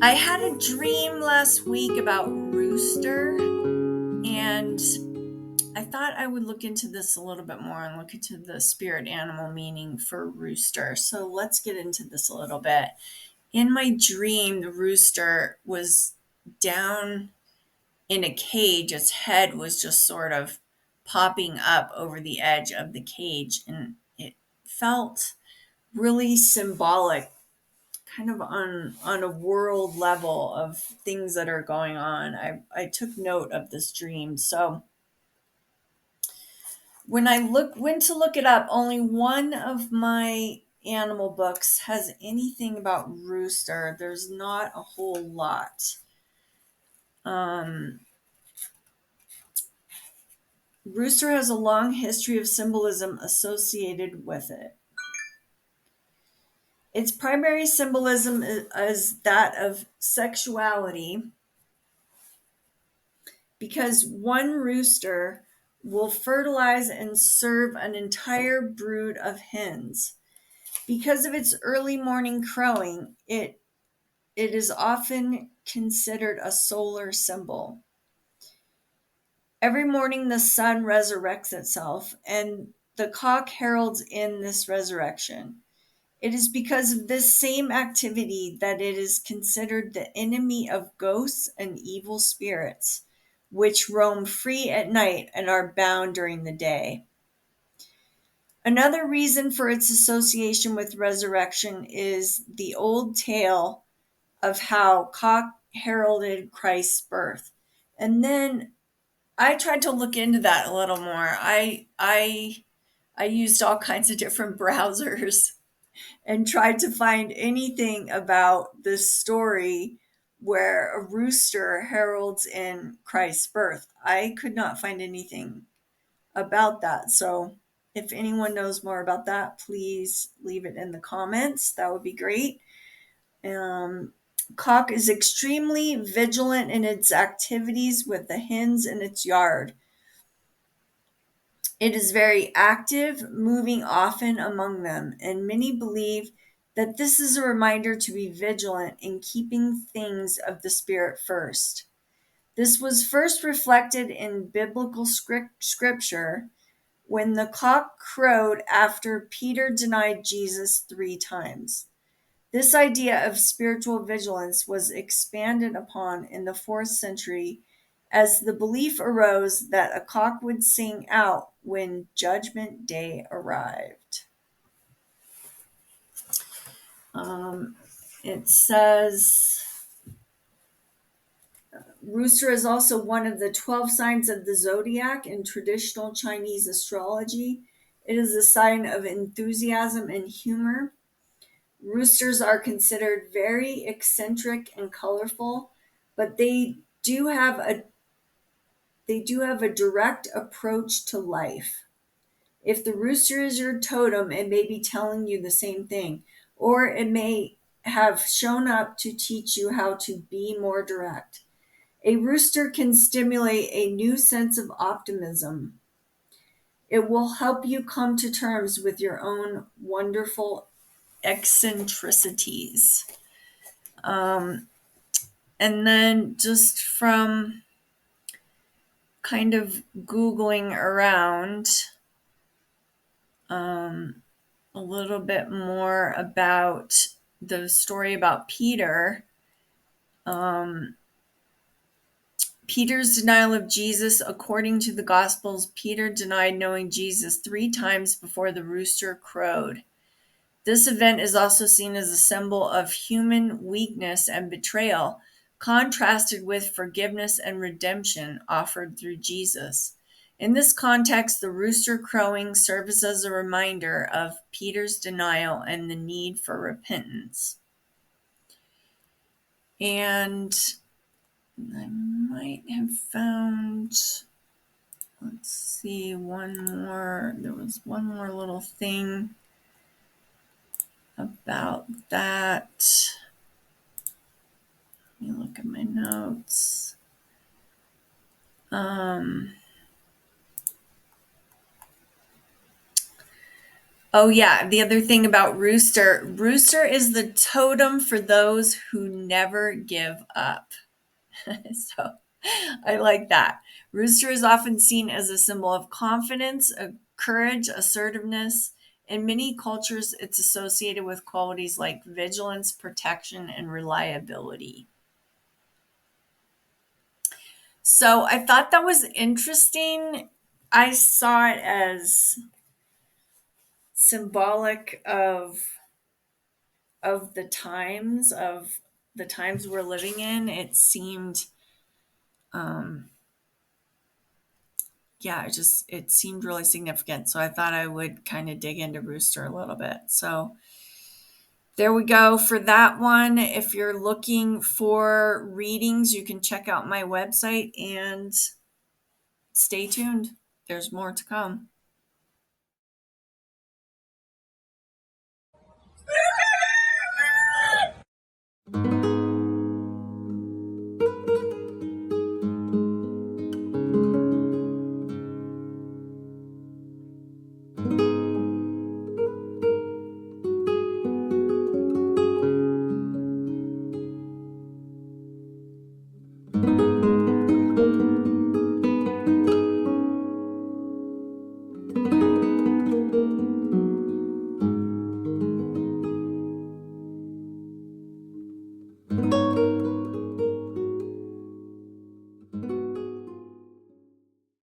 I had a dream last week about Rooster, and I thought I would look into this a little bit more and look into the spirit animal meaning for Rooster. So let's get into this a little bit. In my dream, the rooster was down in a cage. Its head was just sort of popping up over the edge of the cage, and it felt really symbolic, kind of on a world level of things that are going on. I took note of this dream. So when I went to look it up, only one of my animal books has anything about rooster. There's not a whole lot. Rooster has a long history of symbolism associated with it. Its primary symbolism is that of sexuality, because one rooster will fertilize and serve an entire brood of hens. Because of its early morning crowing, it is often considered a solar symbol. Every morning the sun resurrects itself, and the cock heralds in this resurrection. It is because of this same activity that it is considered the enemy of ghosts and evil spirits, which roam free at night and are bound during the day. Another reason for its association with resurrection is the old tale of how cock heralded Christ's birth. And then I tried to look into that a little more. I used all kinds of different browsers and tried to find anything about this story where a rooster heralds in Christ's birth. I could not find anything about that. So if anyone knows more about that, please leave it in the comments. That would be great. Cock is extremely vigilant in its activities with the hens in its yard. It is very active, moving often among them, and many believe that this is a reminder to be vigilant in keeping things of the spirit first. This was first reflected in biblical scripture when the cock crowed after Peter denied Jesus 3 times. This idea of spiritual vigilance was expanded upon in the 4th century as the belief arose that a cock would sing out when Judgment Day arrived. It says Rooster is also one of the 12 signs of the Zodiac in traditional Chinese astrology. It is a sign of enthusiasm and humor. Roosters are considered very eccentric and colorful, but they do have a direct approach to life. If the rooster is your totem, it may be telling you the same thing, or it may have shown up to teach you how to be more direct. A rooster can stimulate a new sense of optimism. It will help you come to terms with your own wonderful eccentricities. And then just from kind of Googling around a little bit more about the story about Peter. Peter's denial of Jesus. According to the Gospels, Peter denied knowing Jesus 3 times before the rooster crowed. This event is also seen as a symbol of human weakness and betrayal, contrasted with forgiveness and redemption offered through Jesus. In this context, the rooster crowing serves as a reminder of Peter's denial and the need for repentance. And I might have found, let's see, there was one more little thing about that. Let me look at my notes. Oh, yeah. The other thing about Rooster, Rooster is the totem for those who never give up. So I like that. Rooster is often seen as a symbol of confidence, courage, assertiveness. In many cultures, it's associated with qualities like vigilance, protection, and reliability. So I thought that was interesting. I saw it as symbolic of the times we're living in. It seemed um yeah, it seemed really significant. So I thought I would kind of dig into Rooster a little bit. So there we go for that one. If you're looking for readings, you can check out my website and stay tuned. There's more to come.